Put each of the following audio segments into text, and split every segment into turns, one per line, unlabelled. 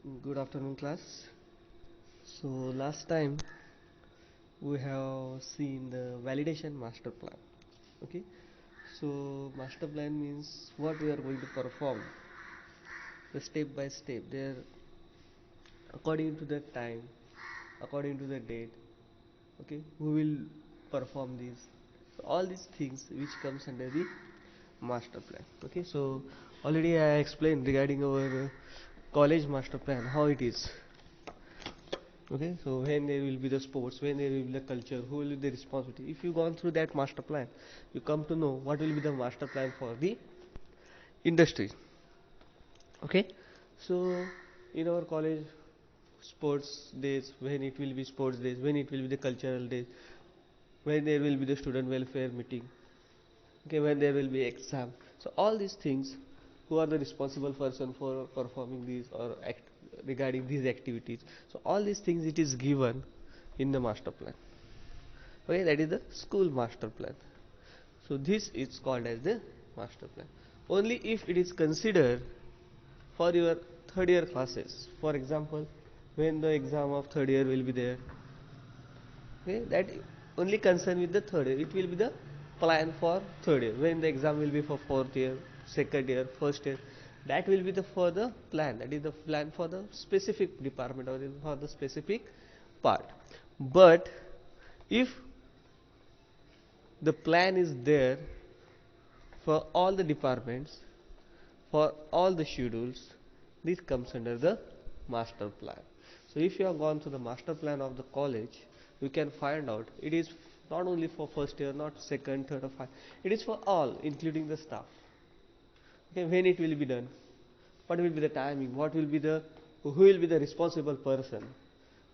Good afternoon, class. So, last time we have seen the validation master plan. Okay, so master plan means what we are going to perform, the step by step, there according to the time, according to the date. Okay, we will perform these. So, all these things which comes under the master plan. Okay, so already I explained regarding our college master plan how it is. Okay, so when there will be the sports, when there will be the culture, who will be the responsibility? If you gone through that master plan, you come to know what will be the master plan for the industry. Okay, so in our college sports days, when it will be sports days, when it will be the cultural days, when there will be the student welfare meeting, okay, when there will be exam. So all these things, who are the responsible person for performing these or regarding these activities. So all these things it is given in the master plan. Okay, that is the school master plan. So this is called as the master plan. Only if it is considered for your third year classes. For example, when the exam of third year will be there, okay, that only concern with the third year. It will be the plan for third year. When the exam will be for fourth year, second year, first year, that will be the for the plan. That is the plan for the specific department or for the specific part. But if the plan is there for all the departments, for all the schedules, this comes under the master plan. So if you have gone through the master plan of the college, you can find out it is not only for first year, not second, third or fourth. It is for all, including the staff. Okay, when it will be done, what will be the timing, what will be the who will be the responsible person.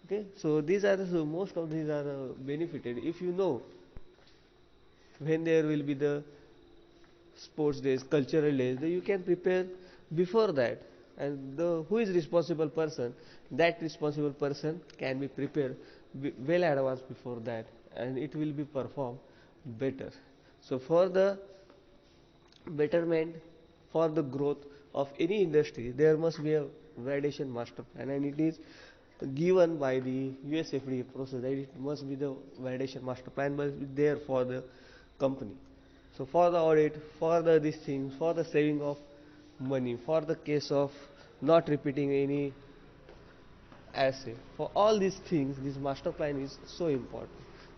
Okay, so these are the, so most of these are benefited if you know when there will be the sports days, cultural days, you can prepare before that. And the who is responsible person, that responsible person can be prepared well advanced before that, and it will be performed better. So for the betterment, for the growth of any industry, there must be a validation master plan, and it is given by the USFDA process. That it must be the validation master plan must be there for the company. So for the audit, for the these things, for the saving of money, for the case of not repeating any assay, for all these things, this master plan is so important.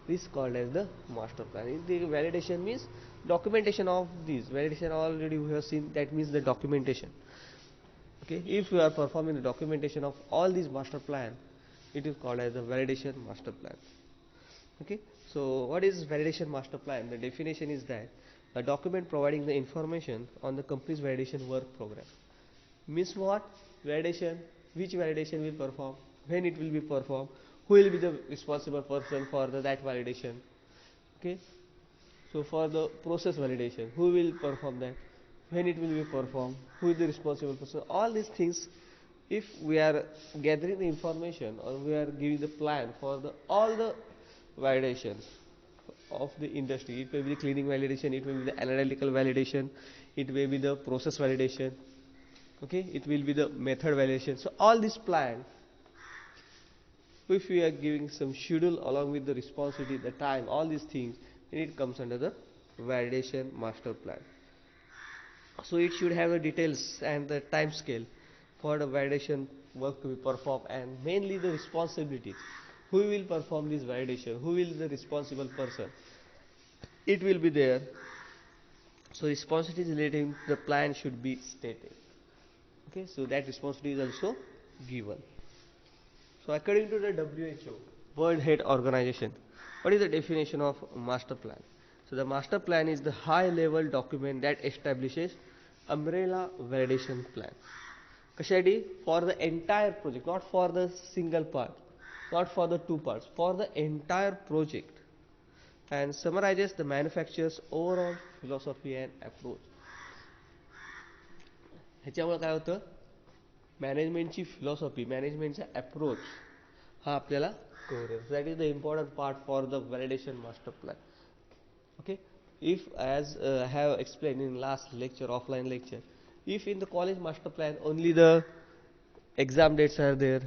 This is called as the master plan. The validation means documentation of this. Validation already we have seen, that means the documentation. Okay, if you are performing the documentation of all these master plan, it is called as the validation master plan. Okay, so what is validation master plan? The definition is that a document providing the information on the company's validation work program. Means what? Validation, which validation will perform, when it will be performed, who will be the responsible person for that validation. Okay, so for the process validation, who will perform that, when it will be performed, who is the responsible person. All these things, if we are gathering the information or we are giving the plan for the all the validations of the industry, it may be the cleaning validation, it may be the analytical validation, it may be the process validation, okay, it will be the method validation. So all this plan, if we are giving some schedule along with the responsibility, the time, all these things, then it comes under the validation master plan. So it should have the details and the time scale for the validation work to be performed, and mainly the responsibilities. Who will perform this validation? Who will be the responsible person? It will be there. So responsibilities relating to the plan should be stated. Okay, so that responsibility is also given. So according to the WHO, World Health Organization, what is the definition of master plan? So the master plan is the high level document that establishes umbrella validation plan. कशासाठी? For the entire project, not for the single part, not for the two parts, for the entire project, and summarizes the manufacturer's overall philosophy and approach. ह्याच्यामुळे काय होतं? मॅनेजमेंटची philosophy, मॅनेजमेंटचा approach हा आपल्याला कळेल. That is the important part for the validation master plan. Okay, if as I have explained in last lecture, offline lecture, if in the college master plan only the exam dates are there,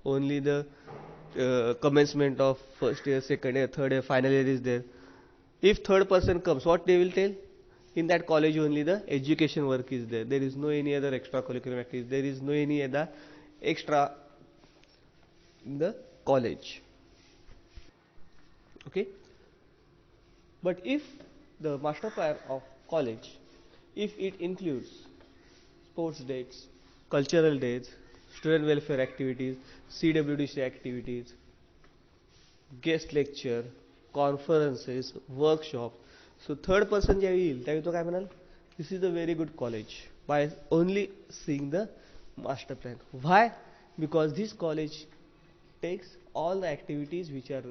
only the commencement of first year, second year, third year, final year is there. If third person comes, what they will tell? In that college only the education work is there. There is no any other extracurricular activities. There is no any other extra in the college. Okay. But if the master plan of college, if it includes sports days, cultural days, student welfare activities, CWDC activities, guest lecture, conferences, workshop. So third person जेव्हा येईल त्यावेळी तो काय म्हणाल, this is a very good college by only seeing the master plan. Why? Because this college takes all the activities which are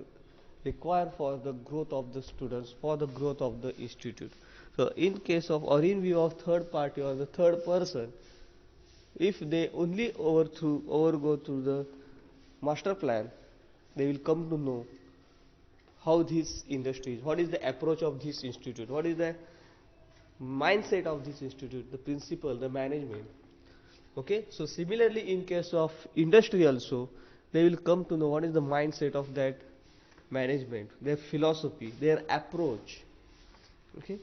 required for the growth of the students, for the growth of the institute. So in case of or in view of third party or the third person, if they only overgo through the master plan, they will come to know how this industry is, what is the approach of this institute, what is the mindset of this institute, the principal, the management. Okay, so similarly in case of industry also, they will come to know what is the mindset of that management, their philosophy, their approach. Okay,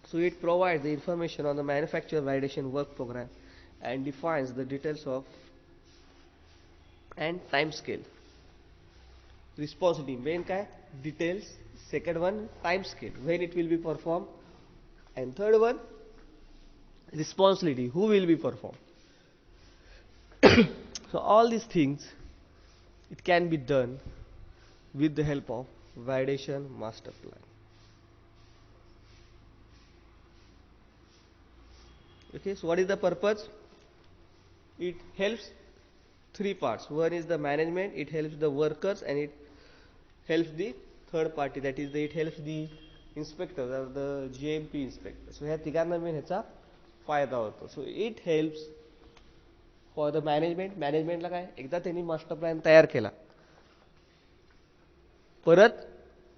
so it provides the information on the manufacturer validation work program and defines the details of and time scale. Responsibility main काय details, second one time scale when it will be performed, and third one responsibility who will be performed. So all these things it can be done with the help of validation master plan. Okay, so what is the purpose? It helps three parts. One is the management, it helps the workers, and it helps the third party, that is it helps the inspector or the GMP inspector. So ह्या तिघांना मिळून ह्याचा फायदा होतो. So it helps for the management. मॅनेजमेंटला काय, एकदा त्यांनी master plan तयार केला परत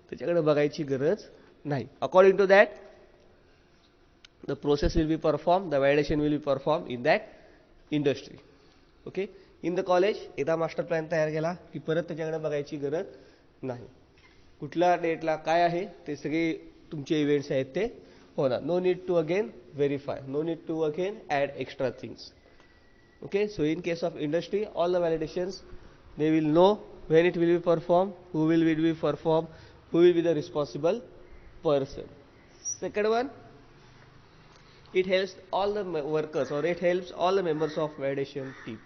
त्याच्याकडे बघायची गरज नाही. According to that the process will be performed, the validation will be performed in that industry. Okay, in the college एकदा मास्टर प्लॅन तयार केला की परत त्याच्याकडे बघायची गरज नाही. कुठल्या डेटला काय आहे ते सगळे तुमचे इव्हेंट्स आहेत ते होणार. No need to again verify, no need to again add extra things. Okay, so in case of industry, all the validations they will know when it will be performed, who will it be performed, who will be the responsible person. Second one, it helps all the workers or it helps all the members of validation team.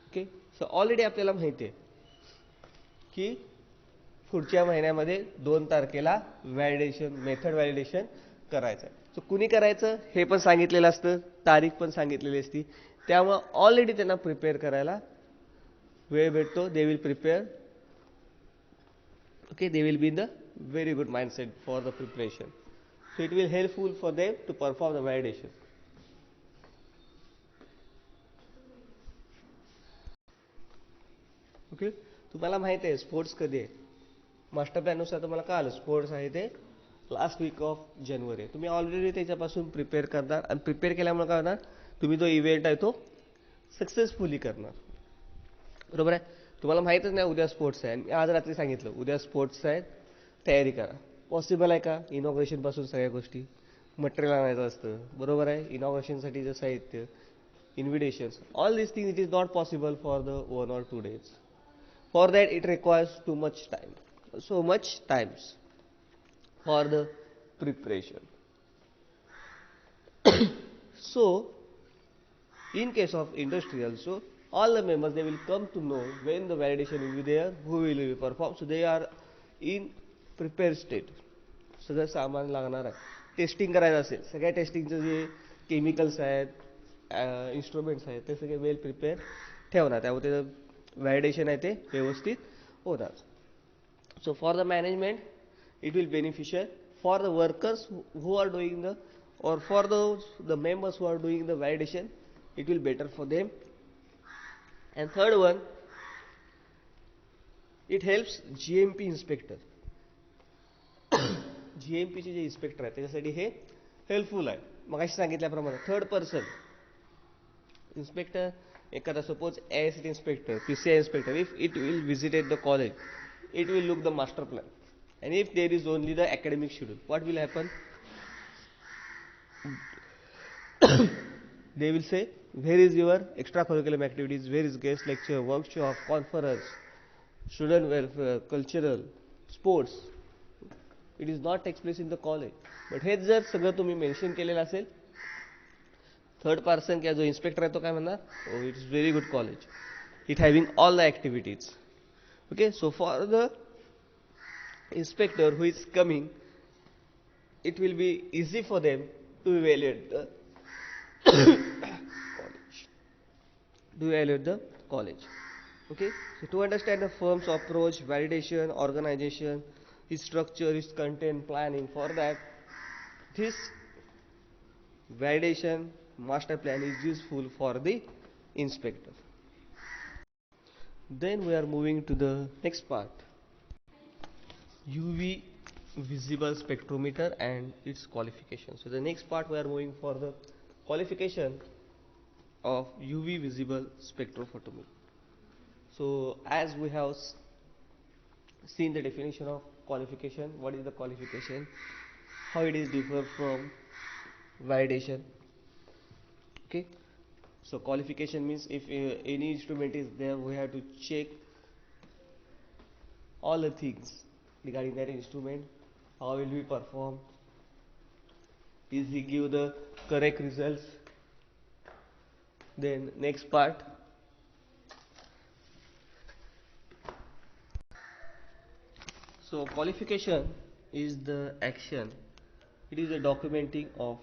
Okay, so already आपल्याला माहिती आहे की पुढच्या महिन्यामध्ये 2 तारखेला validation method validation करायचं आहे. सो कुणी करायचं हे पण सांगितलेलं असतं, तारीख पण सांगितलेली असती, त्यामुळे ऑलरेडी त्यांना प्रिपेअर करायला वेळ भेटतो. They will prepare. Okay, they will be in the very good mindset for the preparation. So it will helpful for them to perform the validation. Okay, तुम्हाला माहिती आहे स्पोर्ट्स कधी आहे. मास्टर प्लॅन नुसार तुम्हाला कळालं स्पोर्ट्स आहे ते लास्ट वीक ऑफ जानेवारी. तुम्ही ऑलरेडी त्याच्यापासून प्रिपेअर करणार आणि प्रिपेअर केल्यामुळे काय होणार, तुम्ही जो इव्हेंट आहे तो सक्सेसफुली करणार. बरोबर आहे. तुम्हाला माहीतच नाही उद्या स्पोर्ट्स आहे आणि आज रात्री सांगितलं उद्या स्पोर्ट्स आहे, तयारी करा. पॉसिबल आहे का? इनॉग्रेशन पासून सगळ्या गोष्टी, मटेरियल आणायचं असतं, बरोबर आहे. इनॉग्रेशनसाठी जे साहित्य, invitations, all this thing it is not possible for the 1 or 2 days. For that it requires too much time, so much times for the preparation. So in case of industry also, all the members they will come to know when the validation will be there, who will be performed. So they are in prepared state. सगळं सामान लागणार आहे. Testing करायचं असेल, सगळ्या टेस्टिंगचे जे chemicals आहेत, instruments आहेत ते सगळे वेल प्रिपेअर ठेवणार, त्यामुळे ते व्हॅलिडेशन आहे ते व्यवस्थित होणार. So for the management it will beneficial, for the workers who are doing the or for the members who are doing the validation, it will better for them. And third one, it helps GMP inspector. GMP चे जे inspector आहेत त्याच्यासाठी हे helpful आहे. मगाशी सांगितल्याप्रमाणे third person inspector ekada suppose AICT inspector, PCI inspector, if it will visited the college, it will look the master plan. And if there is only the academic schedule, what will happen? They will say, where is your extracurricular activities, where is guest lecture, workshop, conference, student welfare, cultural, sports. It is not takes place in the college. But हेच जर सगळं तुम्ही mention केलेलं असेल, third person किंवा जो inspector आहे तो काय म्हणणार, oh it's very good college, it having all the activities. Okay, so for the inspector who is coming, it will be easy for them to evaluate the college. To evaluate the college. Okay, so to understand the firm's approach, validation, organization, its structure, its content, planning, for that, this validation master plan is useful for the inspector. Then we are moving to the next part, UV visible spectrometer and its qualification. So the next part we are moving for the qualification of UV visible spectrophotometer. So as we have seen the definition of qualification, what is the qualification, how it is differ from validation. Okay, so qualification means if any instrument is there, we have to check all the things regarding that instrument, how will we perform, is he give the correct results. Then next part, so qualification is the action, it is a documenting of,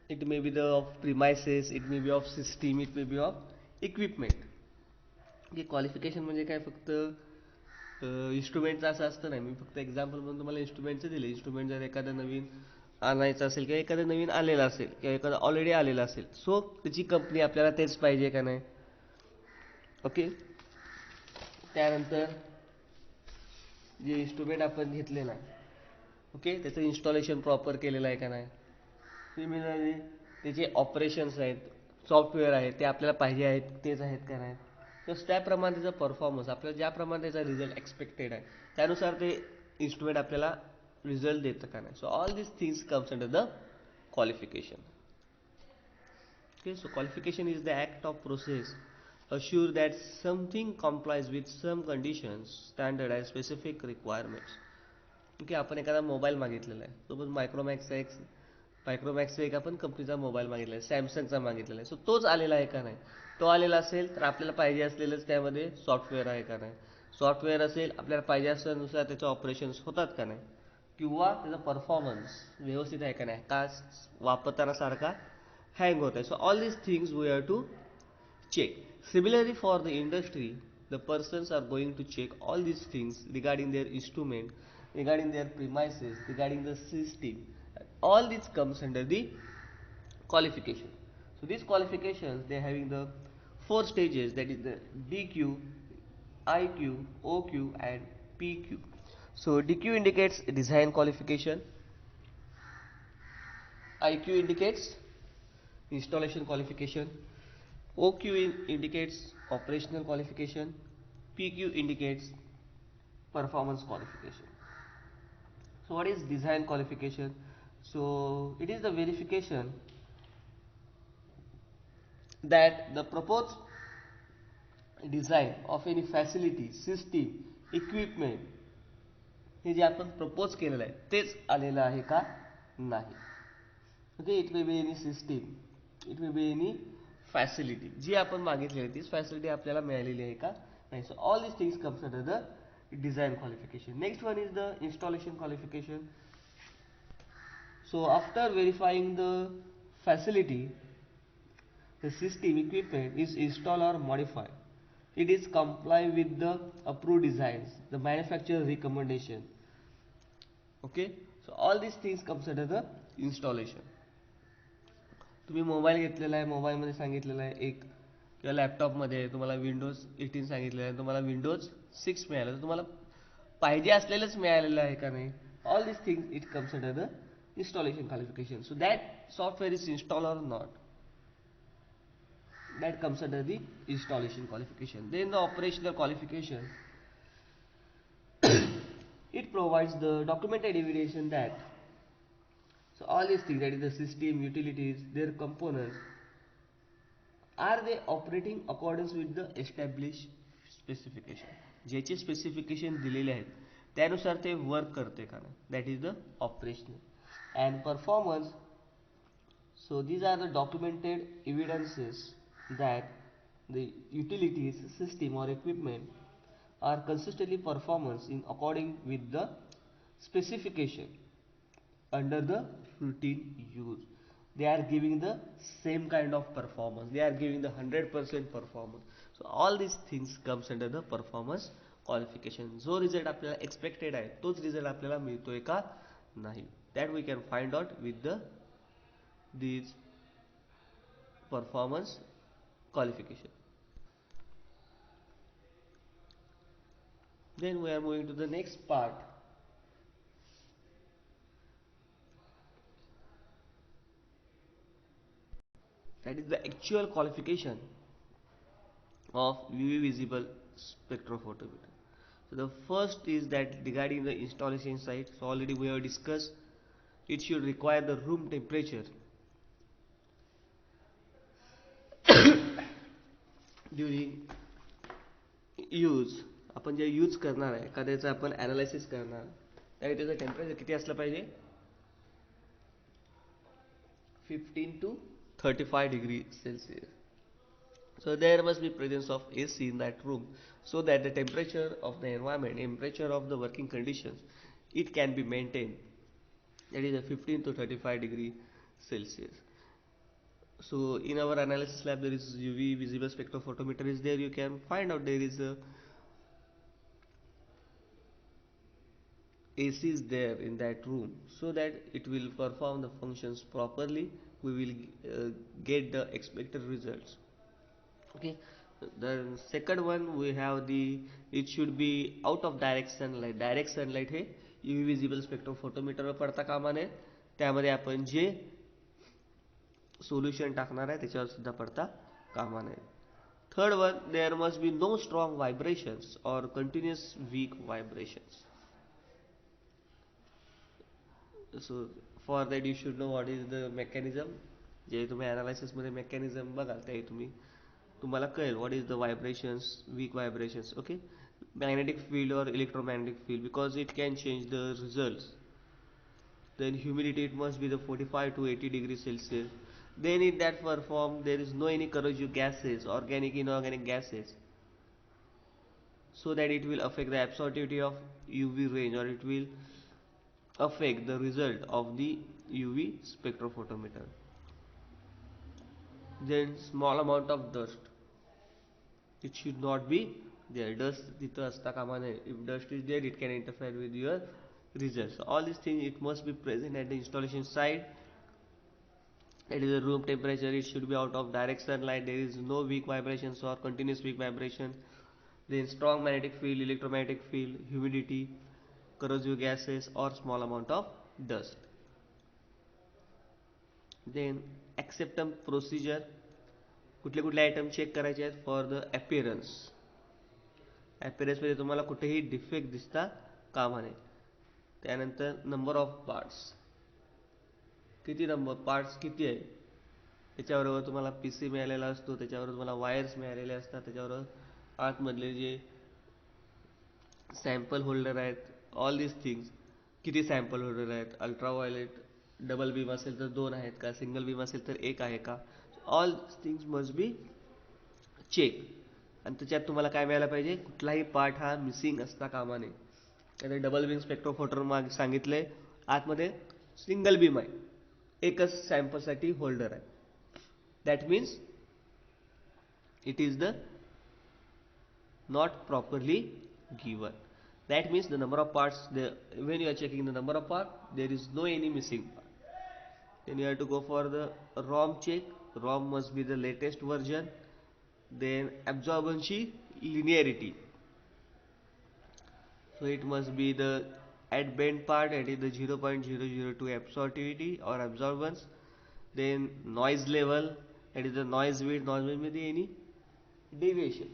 it may be the of premises, it may be of system, it may be of equipment. हे qualification म्हणजे काय, फक्त इन्स्ट्रुमेंटचं असं असतं नाही. मी फक्त example म्हणून तुम्हाला इन्स्ट्रुमेंटचं दिले. इन्स्ट्रुमेंट जर एखादं नवीन आणायचं असेल किंवा एखादं नवीन आलेलं असेल किंवा एखादं ऑलरेडी आलेलं असेल, सो त्याची कंपनी आपल्याला तेच पाहिजे का नाही. ओके, त्यानंतर जे इन्स्ट्रुमेंट आपण घेतलेलं आहे, ओके, त्याचं इन्स्टॉलेशन प्रॉपर केलेलं आहे का नाही. सिमिलरली त्याचे ऑपरेशन्स आहेत, सॉफ्टवेअर आहेत, ते आपल्याला पाहिजे आहेत तेच आहेत का नाही. तर त्याप्रमाणे त्याचा परफॉर्मन्स, आपल्याला ज्याप्रमाणे त्याचा रिझल्ट एक्सपेक्टेड आहे त्यानुसार ते इन्स्ट्रुमेंट आपल्याला रिझल्ट देतं का नाही. So all this things comes under the qualification. Okay, so qualification is the act of process assure that something complies with some conditions, standard and specific requirements. Okay, आपण एखादा mobile मागितलेला आहे, तो पण मायक्रोमॅक्सचा एक आपण कंपनीचा मोबाईल मागितला आहे, सॅमसंगचा मागितलेला आहे. सो तोच आलेला आहे का नाही. तो आलेला असेल तर आपल्याला पाहिजे असलेलंच त्यामध्ये सॉफ्टवेअर आहे का नाही. सॉफ्टवेअर असेल, आपल्याला पाहिजे असल्यानुसार त्याचे ऑपरेशन्स होतात का नाही, किंवा त्याचा परफॉर्मन्स व्यवस्थित आहे का नाही, का वापरताना सारखा हँग होत आहे. So all these things we have to check. Similarly for the industry, the persons are going to check all these things regarding their instrument, regarding their premises, regarding the system. All this comes under the qualification. So these qualifications, they are having the 4 stages, that is the DQ, IQ, OQ and PQ. So DQ indicates design qualification, IQ indicates installation qualification, OQ indicates operational qualification, PQ indicates performance qualification. So what is design qualification? So it is the verification that the proposed design of any facility, system, equipment हे जे आपण propose केलेलं आहे तेच आलेलं आहे का नाही. Okay, it may be any system, it may be any facility, जी आपण मागितली आहे तीच फॅसिलिटी आपल्याला मिळालेली आहे का नाही. So all this things comes under the design qualification. Next one is the installation qualification. So after verifying the facility, the system equipment is installed or modified, it is comply with the approved designs, the manufacturer recommendation. Okay, so all these things comes under the installation. तुम्ही mobile घेतलेला आहे, मोबाईलमध्ये सांगितलेलं आहे एक, किंवा लॅपटॉपमध्ये तुम्हाला विंडोज 18 सांगितलेलं आहे, तुम्हाला विंडोज 6 मिळालं, तर तुम्हाला पाहिजे असलेलंच मिळालेलं आहे का नाही. All this things it comes under the installation qualification. So that software is install or not. that comes under the installation qualification. Then the operational qualification, it provides the documented evidence that so all these things, that is the system, utilities, their components, are they operating accordance with the established specification. ज्याचे specification दिलेले आहेत त्यानुसार ते work करते का नाही, that is the operational and performance. So these are the documented evidences that the utilities, system or equipment are consistently performance in according with the specification under the routine use. They are giving the same kind of performance. They are giving the 100% performance. So all these things comes under the performance qualification. जो result आपल्याला expected आहे तोच result आपल्याला मिळतोय का नाही, that we can find out with the these performance qualification. Then we are moving to the next part, that is the actual qualification of UV visible spectrophotometer. So the first is that regarding the installation site, so already we have discussed, it should require the room temperature during use. आपण जे use करणार आहे एखाद्याचं आपण analysis करणार त्यावेळी त्याचं temperature किती असलं पाहिजे, 15 to 35 degree Celsius. So there must be presence of AC in that room so that the temperature of the environment, temperature of the working conditions, it can be maintained. That is a 15 to 35 degree Celsius. So in our analysis lab there is UV visible spectrophotometer is there. You can find out there is a AC is there in that room so that it will perform the functions properly. We will get the expected results. Okay. The second one we have the, it should be out of direct sunlight. Direct sunlight hey UV visible spectrophotometer पडता कामा नये. त्यामध्ये आपण जे solution टाकणार आहे त्याच्यावर सुद्धा पडता कामा नये. Third one, there must be no strong vibrations or continuous weak vibrations. So for that you should know what is the mechanism. जे तुम्ही analysis मध्ये mechanism बघाल ते तुम्हाला कळेल what is the vibrations, weak vibrations. Okay, magnetic field or electromagnetic field, because it can change the results. Then humidity, it must be the 45 to 80 degrees Celsius. Then in that form there is no any corrosive gases, organic, inorganic gases, so that it will affect the absorptivity of UV range, or it will affect the result of the UV spectrophotometer. Then small amount of dust, it should not be there. Dust तिथं असता कामा नये. If dust is there, it can interfere with your results. All these things it must be present at the installation site. It is a room temperature. It should be out of direct sunlight. There is no weak vibrations or continuous weak vibration. Then strong magnetic field, electromagnetic field, humidity, corrosive gases, or small amount of dust. Then acceptance procedure, कुठले कुठले item check करायचे आहेत for the appearance. Appearance मध्ये तुम्हाला कुठेही defect दिसता कामा नये. त्यानंतर नंबर ऑफ पार्ट्स, किती नंबर पार्ट्स किती आहे त्याच्याबरोबर तुम्हाला पीसी मिळालेला असतो, त्याच्यावर तुम्हाला वायर्स मिळालेले असतात, त्याच्यावर आतमधले जे सॅम्पल होल्डर आहेत, ऑल दिस थिंग्स, किती सॅम्पल होल्डर आहेत, अल्ट्राव्हायोलेट डबल बीम असेल तर 2 आहेत का, सिंगल बीम असेल तर 1 आहे का, all things must be check. आणि त्याच्यात तुम्हाला काय मिळायला पाहिजे, कुठलाही पार्ट हा मिसिंग असता कामा नये. त्याने डबल बीम स्पेक्ट्रोफोटोमीटर मागे सांगितले, आतमध्ये सिंगल बीम आहे, एकच सॅम्पलसाठी होल्डर आहे. That means it is the not properly given. That means the number of parts, when you are checking the number of parts, there is no any missing part. Then you have to go for the ROM check. ROM must be the latest version. Then absorbency linearity, so it must be the at bend part, that is the 0.002 absorptivity or absorbance. Then noise level, that is the noise width. Noise width मध्ये any deviation,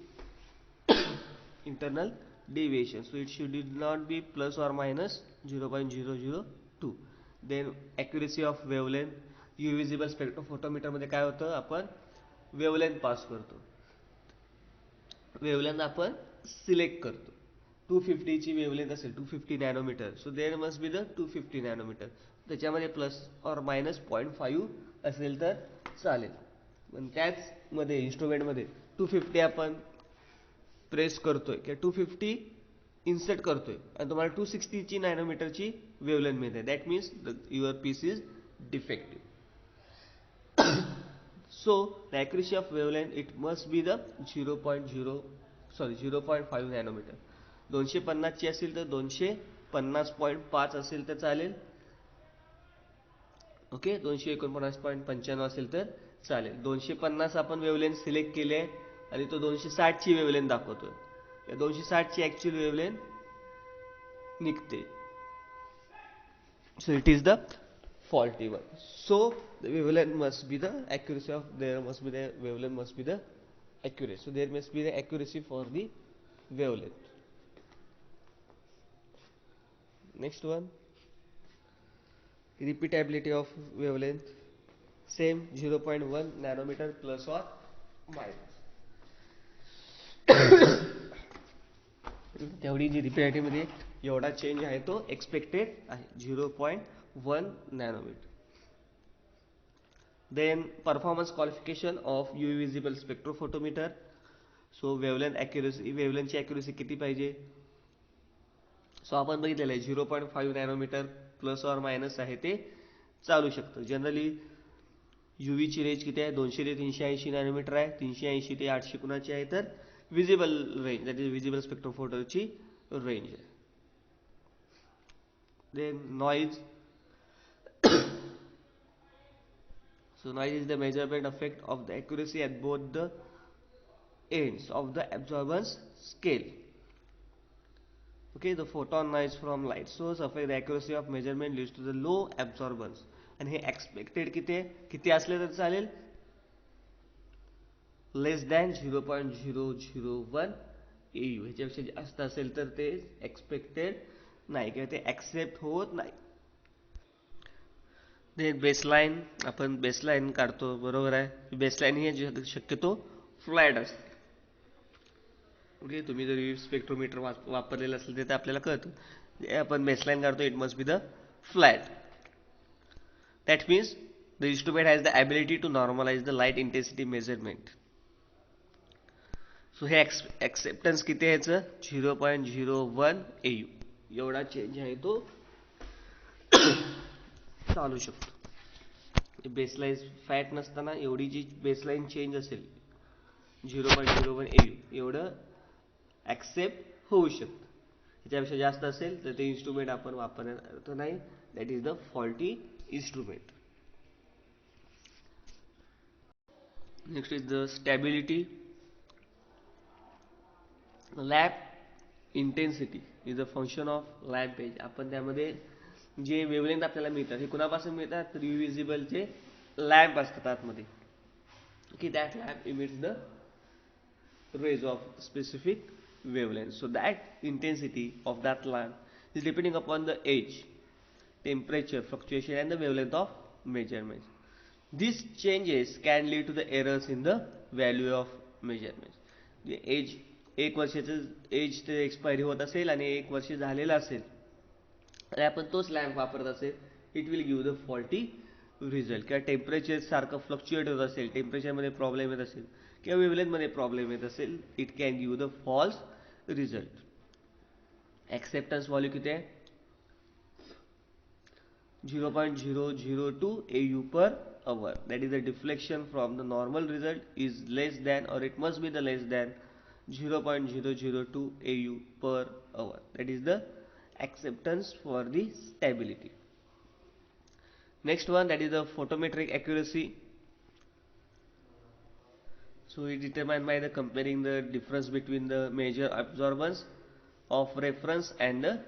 internal deviation, so it should not be plus or minus 0.002. then accuracy of wavelength. UV visible spectrophotometer मध्ये काय होतं, आपण wavelength पास करतो, wavelength आपण select करतो. 250 ची wavelength असेल 250 nanometer, so there must be the 250 nanometer. त्याच्यामध्ये प्लस और मायनस 0.5 असेल तर चालेल. पण त्याच मध्ये इन्स्ट्रुमेंटमध्ये 250 आपण प्रेस करतोय किंवा 250 इन्सर्ट करतोय आणि तुम्हाला 260 ची नॅनोमीटरची वेवलेंथ मिळते, that means your piece is defective. So the accuracy of wavelength, it must be the 0.5 nanometre. 250 ची असेल तर 250.5 असेल तर चालेल. ओके, 249.95 असेल तर चालेल. 250 आपण वेवलेंथ सिलेक्ट केले आणि तो 260 ची वेवलेंथ दाखवतोय. या 260 ची ऍक्च्युअल वेवलेंथ निघते. So it is the faulty one. So the wavelength must be the accuracy of, there must be the wavelength must be the accuracy. So there must be the accuracy for the wavelength. Next one, repeatability of wavelength. Same 0.1 nanometer plus or minus. तेवढी जी repeatability मध्ये एवढा change आहे तो expected आहे, 0.1 nanometre. Then performance qualification of UV visible spectrophotometer. So wavelength accuracy, wavelength ची accuracy किती पाहिजे. सो आपण बघितलेलं आहे 0.5 नॅनोमीटर प्लस और मायनस आहे ते चालू शकतं. जनरली UV ची रेंज किती आहे, 200 ते 380 नॅनोमीटर आहे. 380 ते 800 कुणाची आहे तर visible range, that is visible स्पेक्ट्रोफोटोची रेंज आहे. Then noise. So noise is the measurement effect of the accuracy at both the ends of the absorbance scale. Okay, the photon noise from light source affect the accuracy of measurement, leads to the low absorbance. आणि हे expected किती असले तर चालेल, less than 0.001 AU. ह्याच्यापेक्षा जास्त असेल तर ते एक्सपेक्टेड नाही किंवा ते ऍक्सेप्ट होत नाही. बेसलाईन, आपण बेसलाईन काढतो, बरोबर आहे. बेसलाईन ही शक्यतो फ्लॅट असते. ओके, तुम्ही जरी स्पेक्ट्रोमीटर वापरलेलं असेल तर ते आपल्याला कळतं. आपण बेसलाईन काढतो, it must be the flat. That means the instrument has the ability to normalise the light intensity measurement. So हे ॲक्सेप्टन्स किती आहे याचं, 0.01 AU. एवढा चेंज आहे तो चालू शकतो. बेसलाईन फॅट नसताना एवढी जी बेसलाईन चेंज असेल 0.01 AU एवढं ऍक्सेप्ट होऊ शकतं. ह्याच्यापेक्षा जास्त असेल तर ते इन्स्ट्रुमेंट आपण वापरत नाही, that is the faulty instrument. Next is the stability. Lamp intensity is a function of lamp age. आपण त्यामध्ये जे वेवलेंथ आपल्याला मिळतात हे कुणापासून मिळतात, तर युव्हिजिबलचे लॅम्प असतात आतमध्ये, की that lamp emits the rays of specific wavelength. So that intensity of that lamp is depending upon the age, temperature fluctuation and the wavelength of measurements. These changes can lead to the errors in the value of measurements. The age, एक वर्षाचं as ते expiry होत असेल आणि एक वर्ष झालेलं असेल आणि आपण तोच लॅम्प वापरत असेल, it will give the faulty result. किंवा टेम्परेचर सारखं फ्लक्च्युएट होत असेल, टेम्परेचरमध्ये प्रॉब्लेम येत असेल किंवा वेवलेंथमध्ये प्रॉब्लेम येत असेल, it can give the false result. Acceptance value किती आहे, 0.002 AU per hour. That is the deflection from the normal result is less than, or it must be the less than 0.002 AU per hour. That is the acceptance for the stability. Next one, that is the photometric accuracy. So it is determined by the comparing the difference between the major absorbance of reference and the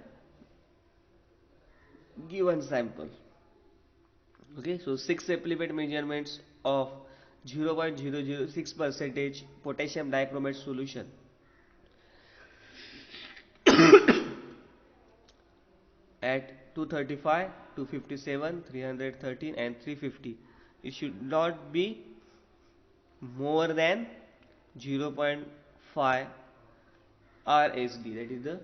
given sample. Okay, so 6 supplement measurements of 0.006 percentage potassium dichromate solution at 235, 257, 313 and 350. It should not be more than 0.5 RSD, that is the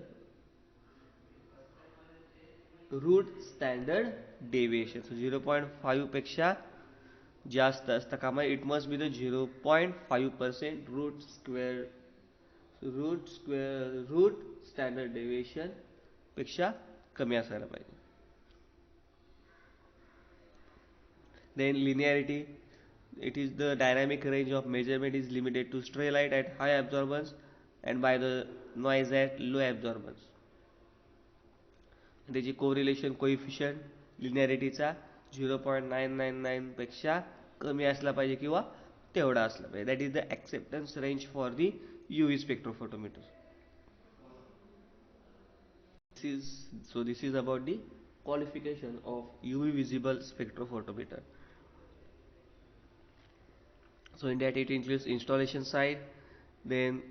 root standard deviation. So 0.5 पेक्षा जास्त असता कामा, it must be the 0.5% root standard deviation पेक्षा कमी असायला पाहिजे. Then linearity, it is the dynamic range of measurement is limited to stray light at high absorbance and by the noise at low absorbance. त्याची correlation coefficient लिनियरिटीचा 0.999 पेक्षा कमी असला पाहिजे किंवा तेवढा असला पाहिजे. That is the acceptance range for the UV spectrophotometer. This is about the qualification of UV visible spectrophotometer. So in that it includes installation side, then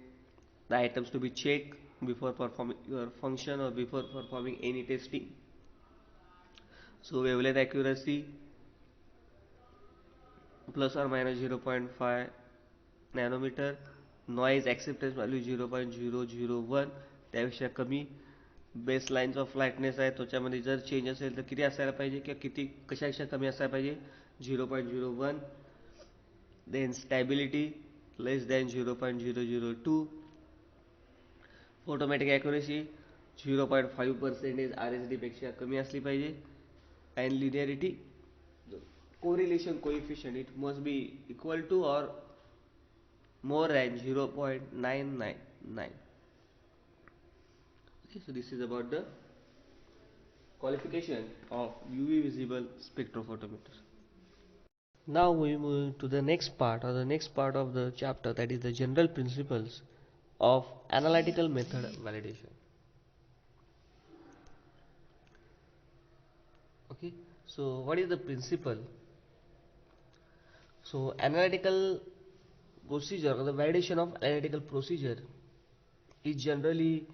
the items to be checked before performing your function or before performing any testing. So wavelength accuracy plus or minus 0.5 nanometer, noise acceptance value 0.001 त्यापेक्षा कमी. Base lines of lightness आहे त्याच्यामध्ये जर change असेल तर किती असायला पाहिजे किंवा किती कशापेक्षा कमी असायला पाहिजे 0.01. then stability less than 0.002. photometric accuracy 0.5% RSD पेक्षा कमी असली पाहिजे. and linearity, correlation coefficient, it must be equal to or more than 0.999. Okay, so this is about the qualification of UV visible spectrophotometer. Now we move to the next part of the chapter, that is the general principles of analytical method validation. Okay, so what is the principle? So analytical procedure or the validation of analytical procedure is generally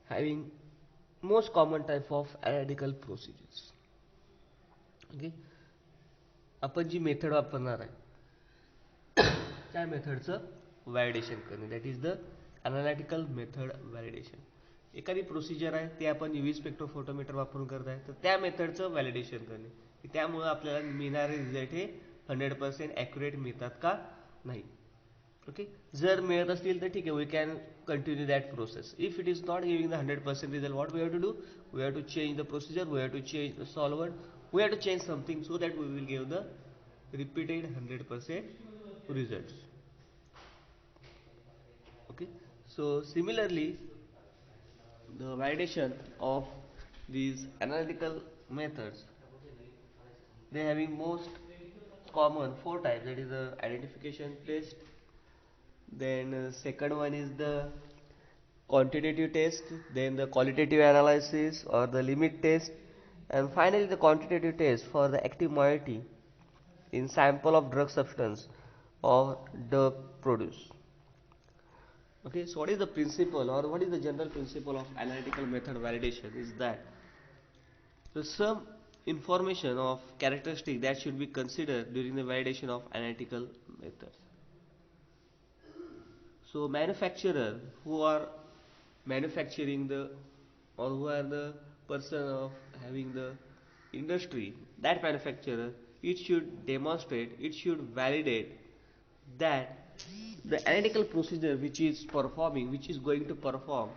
having most common type of analytical procedures. Okay, आपण जी method वापरणार आहे त्या मेथडचं validation करणे, that is the analytical method validation. एखादी procedure आहे ते आपण UV spectrophotometer वापरून करत आहे तर त्या मेथडचं व्हॅलिडेशन करणे, की त्यामुळे आपल्याला मिळणारे रिझल्ट हे 100% ॲक्युरेट मिळतात का नाही. ओके, जर मिळत असतील तर ठीक आहे, we can continue that process. If it is not giving the 100% result, what we have to do? We have to change the procedure, we have to change the solvent, we have to change something so that we will give the repeated 100% results. Okay, so similarly the validation of these analytical methods, they having most common 4 types, that is the identification test, then second one is the quantitative test, then the qualitative analysis or the limit test, and finally the quantitative test for the active moiety in sample of drug substance or drug produce. Okay, so what is the principle or what is the general principle of analytical method validation is that so some information of characteristic that should be considered during the validation of analytical methods. So manufacturer who are manufacturing the or who are the person of having the industry, that manufacturer, it should demonstrate, it should validate that the analytical procedure which is performing, which is going to perform,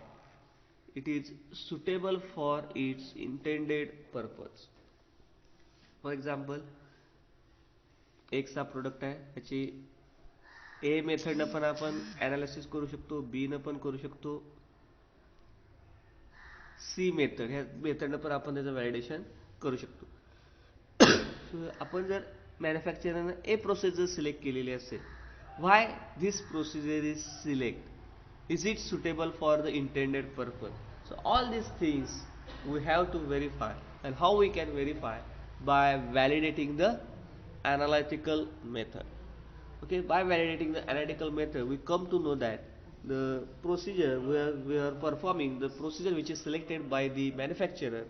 it is suitable for its intended purpose. For example, एक सा product आहे त्याची ए मेथडनं पण आपण analysis करू शकतो, B न पण करू शकतो, सी मेथड ह्या मेथडनं पण आपण त्याचं व्हॅलिडेशन करू शकतो. आपण जर मॅन्युफॅक्चररनं ए प्रोसेस सिलेक्ट केलेली असेल, why this procedure is select, is it suitable for the intended purpose. So all these things we have to verify, and how we can verify? by validating the analytical method. Okay, by validating the analytical method, we come to know that the procedure we are performing, the procedure which is selected by the manufacturer,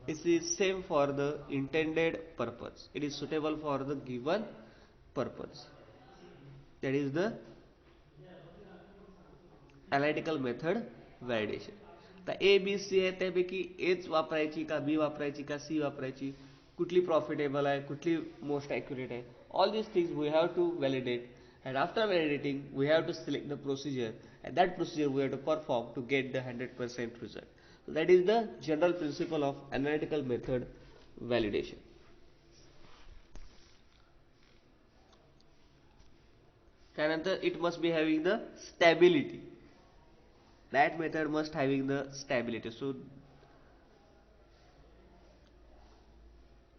is the same for the intended purpose. It is suitable for the given purpose. That is the analytical method validation. आता A B C आहे त्यापैकी H वापरायची का B वापरायची का सी वापरायची, कुठली profitable आहे, कुठली मोस्ट ॲक्युरेट आहे, all these things we have to validate, and after validating we have to select the procedure, and that procedure we have to perform to get the 100% result. So that is the general principle of analytical method validation. त्यानंतर it must be having the stability. That method must having the stability. So,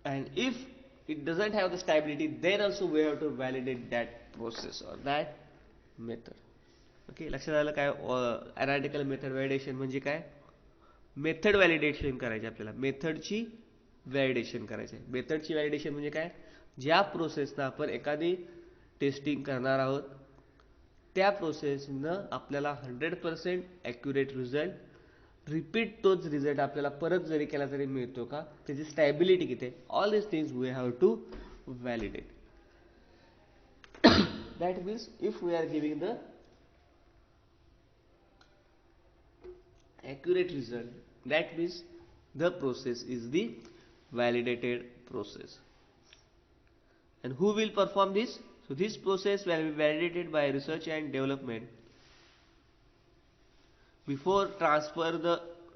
and if it doesn't have the stability, then also we have to validate that process or that method. Okay, लक्षात आलं काय analytical method validation म्हणजे काय? Method validation करायची आपल्याला, मेथडची validation करायची. मेथडची validation म्हणजे काय? ज्या प्रोसेसनं आपण एखादी टेस्टिंग करणार आहोत त्या प्रोसेसनं आपल्याला 100% ॲक्युरेट रिझल्ट, रिपीट तोच रिझल्ट आपल्याला परत जरी केला तरी मिळतो का, त्याची स्टॅबिलिटी किती आहे, all this things we have to validate. That means if we are giving the accurate result, that means the process is the validated process. And who will perform this? So this process will be validated by research and development before transfer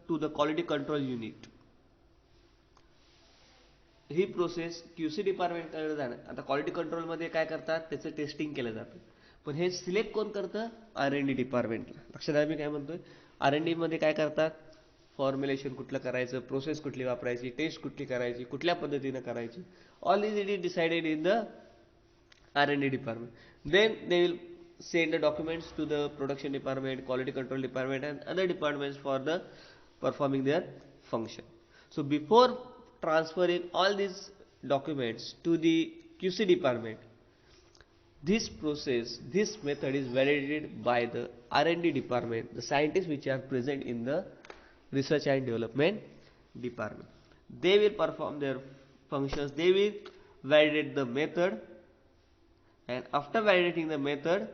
to the quality control unit. He process QC डिपार्टमेंटकडे जाणार. आता quality कंट्रोलमध्ये काय करतात, त्याचं testing केलं जातं, पण हे select कोण करतं? R&D डिपार्टमेंटला. लक्षात आहे मी काय म्हणतोय? R&D मध्ये काय करतात? फॉर्म्युलेशन कुठलं करायचं, प्रोसेस कुठली वापरायची, टेस्ट कुठली करायची, कुठल्या पद्धतीनं करायची, all is it is decided in the R&D department. Then they will send the documents to the production department, quality control department, and other departments for the performing their function. So before transferring all these documents to the QC department, this process, this method is validated by the R&D department, the scientists which are present in the research and development department. They will perform their functions, they will validate the method, and after validating the method,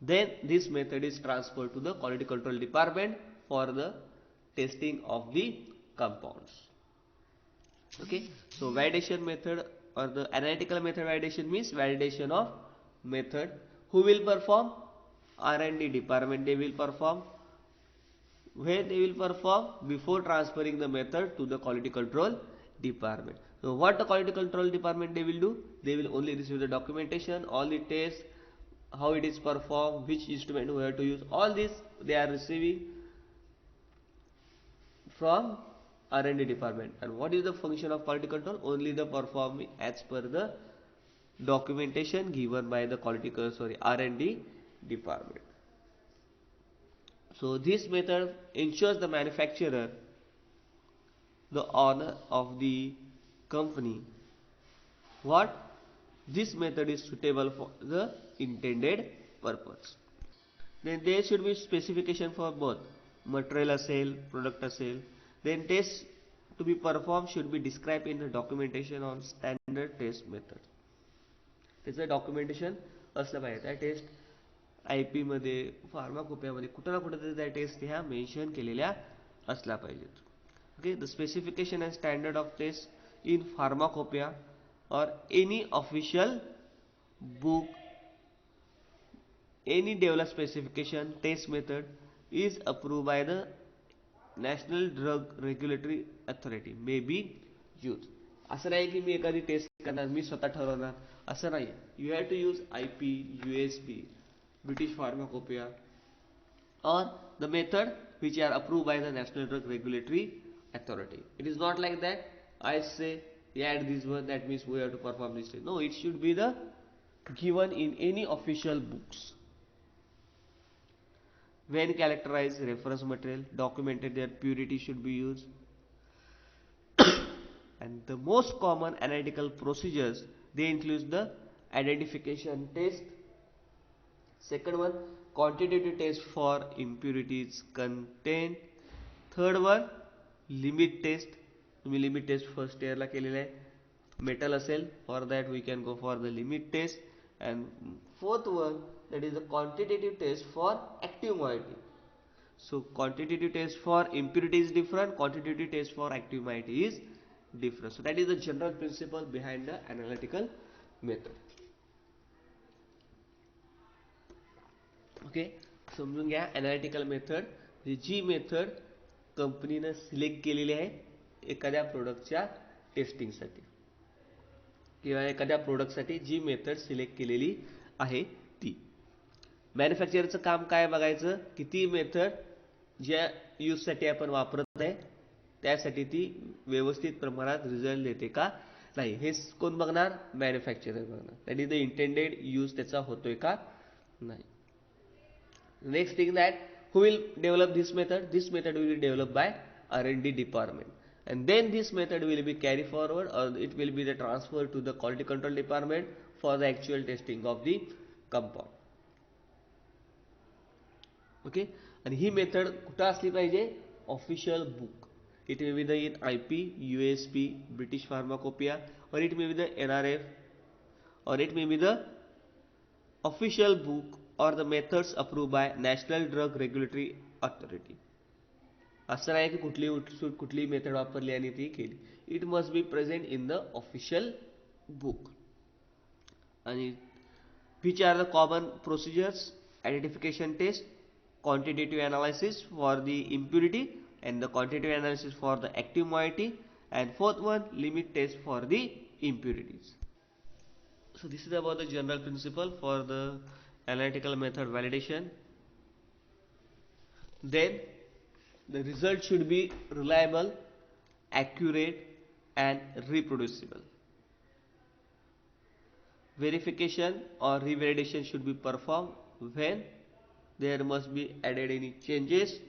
then this method is transferred to the quality control department for the testing of the compounds. Okay, so validation method or the analytical method validation means validation of method. Who will perform? R&D department. They will perform. Where they will perform? Before transferring the method to the quality control department. So what the quality control department they will do? They will only receive the documentation, all the tests, how it is performed, which instrument we have to use, all this they are receiving from R&D department. And what is the function of quality control? Only the performing as per the documentation given by the R&D department. So this method ensures the manufacturer, the owner of the company, what this method is suitable for the intended purpose. Then there should be specification for both material sale, product sale. Then tests to be performed should be described in the documentation on standard test method. त्याचं documentation असलं पाहिजे. त्या test IP मध्ये, फार्माकोपियामध्ये कुठं ना कुठं त्या test ह्या मेन्शन केलेल्या असल्या पाहिजेत. Okay, the specification and standard of test in pharmacopoeia or any official book, any developed specification test method is approved by the National Drug Regulatory Authority may be used. असं नाही की मी एखादी test करणार, मी स्वतः ठरवणार, असं नाही. You have to use IP, USP, British Pharmacopoeia, or the method which are approved by the National Drug Regulatory Authority. It is not like that I say add this one, that means we have to perform this test. No, it should be the given in any official books. When characterized reference material, documented their purity should be used. And the most common analytical procedures, they include the identification test. Second one, quantitative test for impurities content. Third one, limit test. तुम्ही limit test first इयरला केलेलं आहे. Metal असेल for that we can go for the limit test. And fourth one, that is the quantitative test for active moiety. So quantitative test for impurity is different, quantitative test for active moiety is different. So that is the general principle behind the analytical method. Okay, समजून घ्या analytical method जी method कंपनीनं select केलेली आहे एखाद्या प्रोडक्टच्या टेस्टिंगसाठी किंवा एखाद्या प्रोडक्टसाठी जी method select केलेली आहे ती. मॅन्युफॅक्चररचं काम काय बघायचं की ती मेथड ज्या यूजसाठी आपण वापरत आहे त्यासाठी ती व्यवस्थित प्रमाणात रिझल्ट देते का नाही हे कोण बघणार, मॅन्युफॅक्चरर बघणार. That is the intended use त्याचा होतोय का नाही. Next thing, that who will develop this method? This method will be developed by R&D department, and then this method will be carried forward or it will be the transfer to the quality control department for the actual testing of the compound. Okay, आणि ही method कुठं असली पाहिजे, official book. It may be the in IP, USP, British pharmacopoeia, or it may be the NRF, or it may be the official book or the methods approved by National Drug Regulatory Authority. असं नाही की कुठली method वापरली आणि ती केली. It must be present in the official book. आणि which are the common procedures? Identification test, quantitative analysis for the impurity, and the quantitative analysis for the active moiety, and fourth one, limit test for the impurities. So this is about the general principle for the analytical method validation. Then the result should be reliable, accurate, and reproducible. Verification or revalidation should be performed when there must be added any changes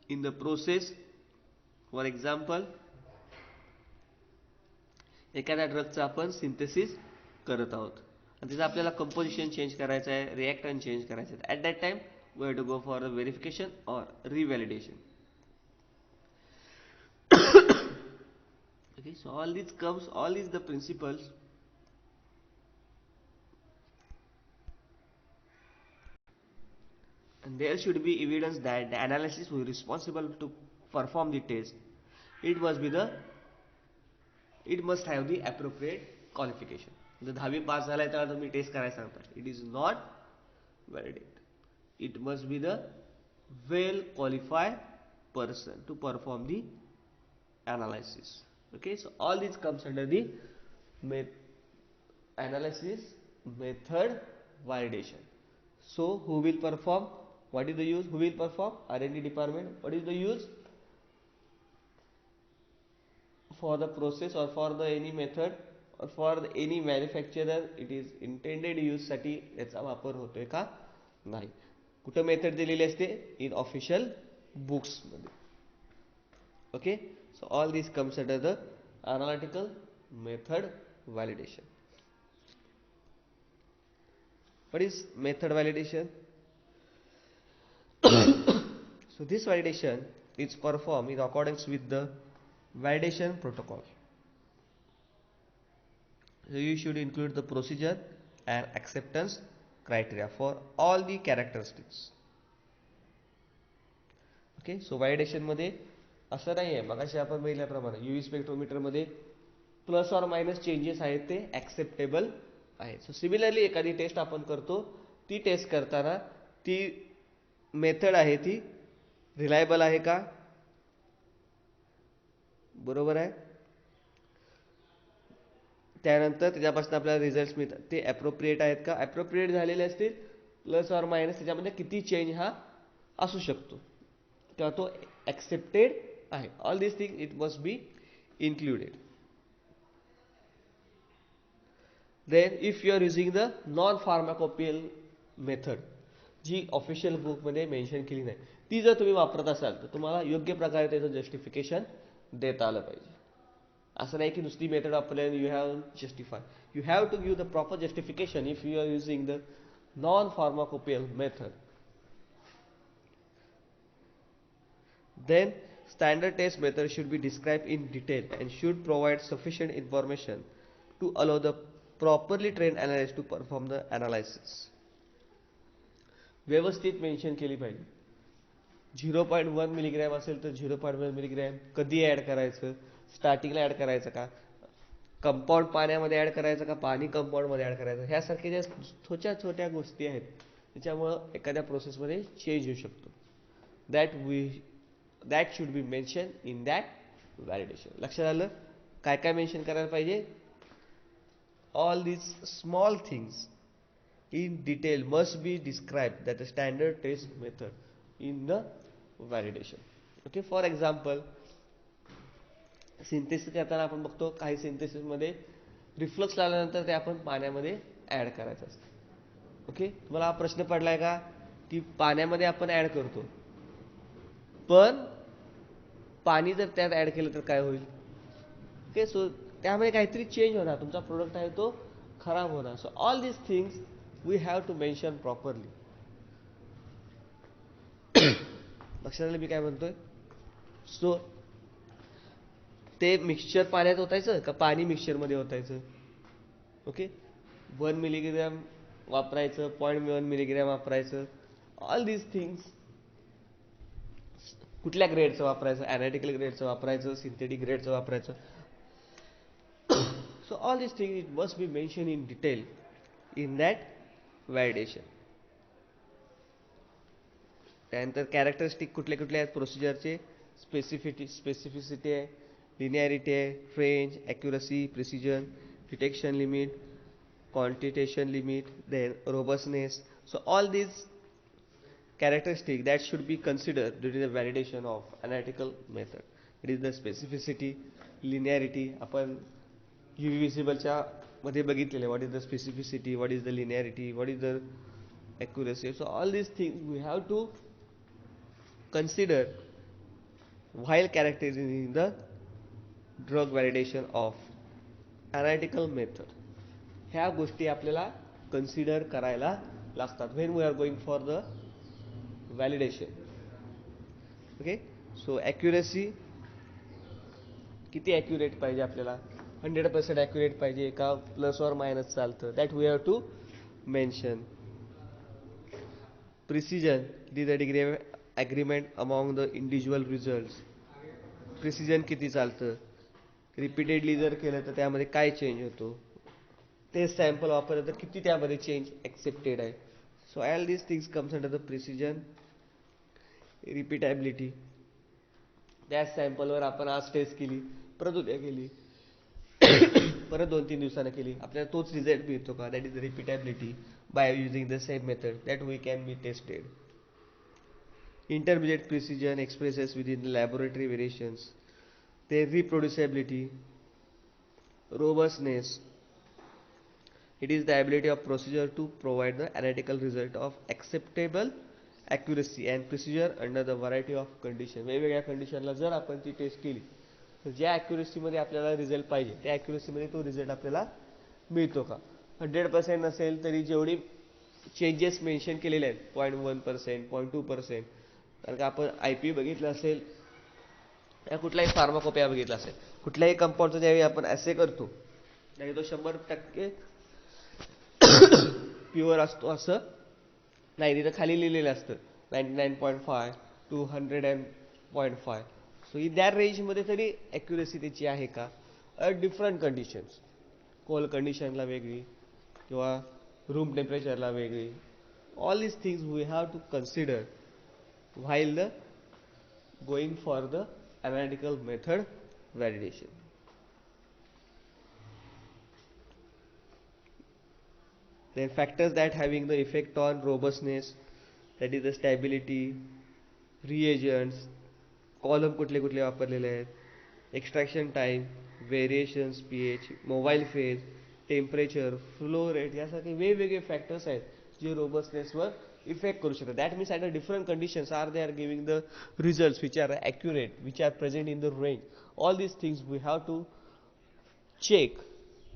in the process. For example, एखाद्या ड्रगचं आपण synthesis करत आहोत आणि त्याचं आपल्याला composition change करायचं आहे, reactant change करायचं आहे. At that time we have to go for the verification or revalidation. Okay, so all these the principles and there should be evidence that the analysis who is responsible to perform the test, it must have the appropriate qualification. जर 10वी पास झालाय तर तुम्ही test करायला सांगता, it is not validate. It must be the well qualified person to perform the analysis. Okay, so all this comes under the analysis method validation. So who will perform, what is the use, who will perform, R&D department. What is the use, for the process or for the any method or for the any manufacturer it is intended use साठी याचा वापर होतोय का नाही. कुठे method दिलेली असते, इन official books मध्ये. Okay, so all this comes under the analytical method validation. What is method validation? So this validation is performed in accordance with the validation protocol. So you should include the procedure and acceptance criteria for all the characteristics. Okay, so validation मध्ये असं नाही आहे, मगाशी आपण बघितल्याप्रमाणे UV spectrometer मध्ये plus और minus changes आहेत ते ऍक्सेप्टेबल आहेत. सो सिमिलरली एखादी टेस्ट आपण करतो, ती टेस्ट करताना ती मेथड आहे ती रिलायबल आहे का, बरोबर आहे, त्यानंतर त्याच्यापासून आपल्याला रिझल्ट मिळतात ते ॲप्रोप्रिएट आहेत का, ॲप्रोप्रिएट झालेले असतील प्लस और मायनस त्याच्यामध्ये किती चेंज हा असू शकतो तेव्हा तो ॲक्सेप्टेड आहे. All this thing it must be included. Then if you are using the non pharmacopoeial method जी ऑफिशियल बुकमध्ये मेन्शन केली नाही, ती जर तुम्ही वापरत असाल तर तुम्हाला योग्य प्रकारे त्याचं जस्टिफिकेशन देता आलं पाहिजे. असं नाही की नुसती मेथड वापरल्याने you have justify. You have to give the proper justification if you are using the non pharmacopoeial method. Then standard test method should be described in detail and should provide sufficient information to allow the properly trained analyst to perform the analysis. व्यवस्थित mention केली पाहिजे. 0.1 milligram असेल तर 0.1 milligram कधी add करायचं, स्टार्टिंगला add करायचं का, कंपाऊंड पाण्यामध्ये ॲड करायचं का, पाणी कंपाऊंडमध्ये ॲड करायचं, ह्यासारख्या ज्या छोट्या छोट्या गोष्टी आहेत त्याच्यामुळं एखाद्या प्रोसेसमध्ये चेंज होऊ शकतो. That should be mention in that validation. लक्षात आलं काय काय मेन्शन करायला पाहिजे. All these small things in detail must be described that the standard test method in the validation. Okay, for example synthesis करताना आपण बघतो काही सिंथेसिस मध्ये रिफ्लक्स लावल्यानंतर ते आपण पाण्यामध्ये ऍड करायचं असतं. ओके, तुम्हाला हा प्रश्न पडलाय का की पाण्यामध्ये आपण ऍड करतो पण पाणी जर त्यात ऍड केलं तर काय होईल. ओके, सो त्यामध्ये काहीतरी चेंज होणार, तुमचा प्रोडक्ट आहे तो खराब होणार. So all these things we have to mention properly. लक्षात आलं मी काय म्हणतोय. सो ते मिक्सचर पाण्यात ओतायचं का पाणी मिक्सचरमध्ये ओतायचं. ओके, 1 मिलीग्रॅम वापरायचं, 0.1 मिलीग्रॅम वापरायचं, ऑल दीज थिंग्स. कुठल्या ग्रेडचं वापरायचं, ॲनालिटिकल ग्रेडचं वापरायचं, सिंथेटिक ग्रेडचं वापरायचं. So all these things it must be mention in detail in that validation. त्यानंतर कॅरेक्टरिस्टिक कुठले कुठले आहेत प्रोसिजरचे. स्पेसिफिसिटी आहे, लिनियरिटी आहे, range, accuracy, precision, detection limit, quantitation limit, then robustness. So all these characteristics that should be considered during the validation of analytical method. It is the specificity, linearity. आपण UV visible मध्ये बघितलेले. What is the specificity? What is the linearity? What is the accuracy? So all these things we have to consider while characterizing the drug validation of analytical method. ह्या गोष्टी आपल्याला consider करायला लागतात when we are going for the validation. Okay, so accuracy किती accurate पाहिजे आपल्याला. 100% accurate पाहिजे का प्लस ऑर मायनस चालतं. That we have to mention. Precision, किती the degree agreement among the individual results. Precision किती चालतं, रिपीटेडली जर केलं तर त्यामध्ये काय चेंज होतो, तेच सॅम्पल वापरलं तर किती त्यामध्ये चेंज ॲक्सेप्टेड आहे. So all these things comes under the precision. Repeatability, त्याच सॅम्पलवर आपण आज टेस्ट केली, परत उद्या केली, परत 2-3 दिवसानं केली, आपल्याला तोच रिझल्ट मिळतो का. That is the repeatability by using the same method that we can be tested. Intermediate precision expresses within the laboratory variations. Their reproducibility, robustness. It is the ability of procedure to provide the analytical result of acceptable accuracy and precision under the variety of condition. वेगवेगळ्या कंडिशनला जर आपण ती test केली तर ज्या ॲक्युरेसीमध्ये आपल्याला result पाहिजे त्या ॲक्युरेसीमध्ये तो रिझल्ट आपल्याला मिळतो का. 100% नसेल तरी जेवढी चेंजेस मेन्शन केलेले आहेत 0.1%, 0.2%, कारण का आपण IP बघितलं असेल या कुठलाही फार्माकोपिया बघितला असेल, कुठल्याही कंपाऊंडचा ज्यावेळी आपण ॲसे करतो त्यावेळी तो 100% प्युअर असतो असं नाही. तिथं खाली लिहिलेलं असतं 99.5 to 100.5. सो इन दॅट रेंजमध्ये तरी ॲक्युरेसी त्याची आहे का. डिफरंट कंडिशन्स, कोल्ड कंडिशनला वेगळी किंवा रूम टेम्परेचरला वेगळी. All these things we have to consider while the going for the analytical method validation. Then factors that having the effect on robustness, that is the stability, reagents, column कुठले कुठले वापरलेले आहेत, extraction time, variations, pH, mobile phase, temperature, flow rate, यासारखे वेगवेगळे factors आहेत जे रोबस्टनेसवर effect करू शकतात. That means at different conditions are they are giving the results which are accurate, which are present in the range. All these things we have to check,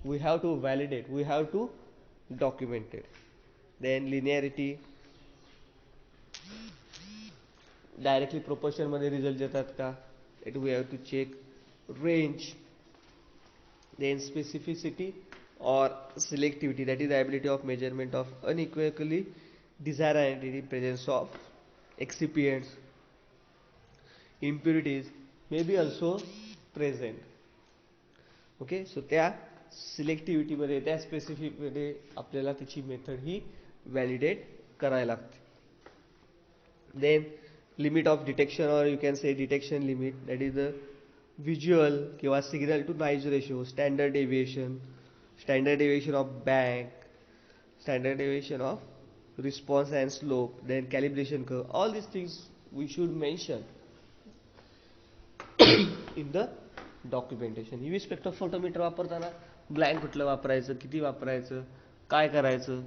we have to validate, we have to document it. Then linearity, directly proportion मध्ये result देतात का, it we have to check. Range, then specificity or selectivity, that is the ability of measurement of unequivocally desired identity, presence of excipients, impurities may be also present. Okay, so त्या सिलेक्टिव्हिटीमध्ये, त्या स्पेसिफिकमध्ये आपल्याला त्याची method ही validate करायला लागते. Then limit of detection, or you can say detection limit, that is the visual किंवा signal to noise ratio, standard deviation of blank, standard deviation of response and slope, then calibration curve. All this things we should mention in the documentation. UV spectrophotometer वापरताना blank कुठलं वापरायचं, किती वापरायचं, काय करायचं,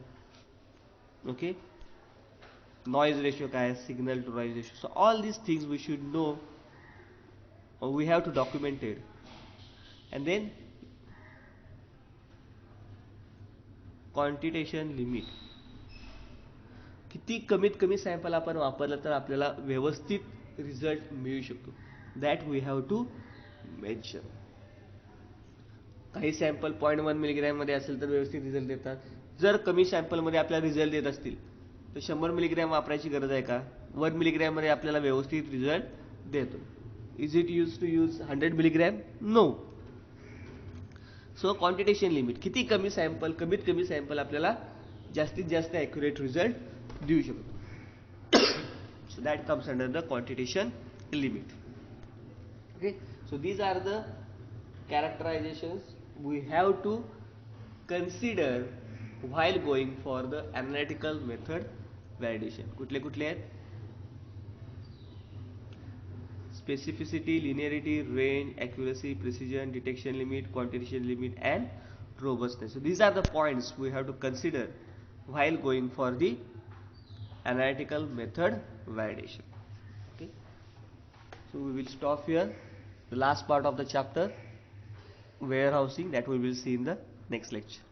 okay, noise ratio काय, signal to noise ratio. So all these things we should no, we have to documented. And then quantitation limit, किती कमीत कमी सॅम्पल आपण वापरलं तर आपल्याला व्यवस्थित रिझल्ट मिळू शकतो, that we have to mention. काही सॅम्पल 0.1 मिलीग्रॅम मध्ये असेल तर व्यवस्थित रिझल्ट देतात. जर कमी सॅम्पल मध्ये आपल्याला रिझल्ट देत असतील तर 100 मिलीग्रॅम वापरायची गरज आहे का? 1 मिलीग्रॅम मध्ये आपल्याला व्यवस्थित रिझल्ट देतो. Is it use to use 100 milligram? No. So quantitation limit, किती कमी सॅम्पल, कमीत कमी सॅम्पल आपल्याला जास्तीत जास्त ॲक्युरेट रिझल्ट देऊ शकतो. So that comes under the quantitation limit. Okay, so these are the characterizations we have to consider while going for the analytical method validation. कुठले कुठले आहेत? Specificity, linearity, range, accuracy, precision, detection limit, quantitation limit, and robustness. So these are the points we have to consider while going for the analytical method validation. Okay, so we will stop here. The last part of the chapter, warehousing, that we will see in the next lecture.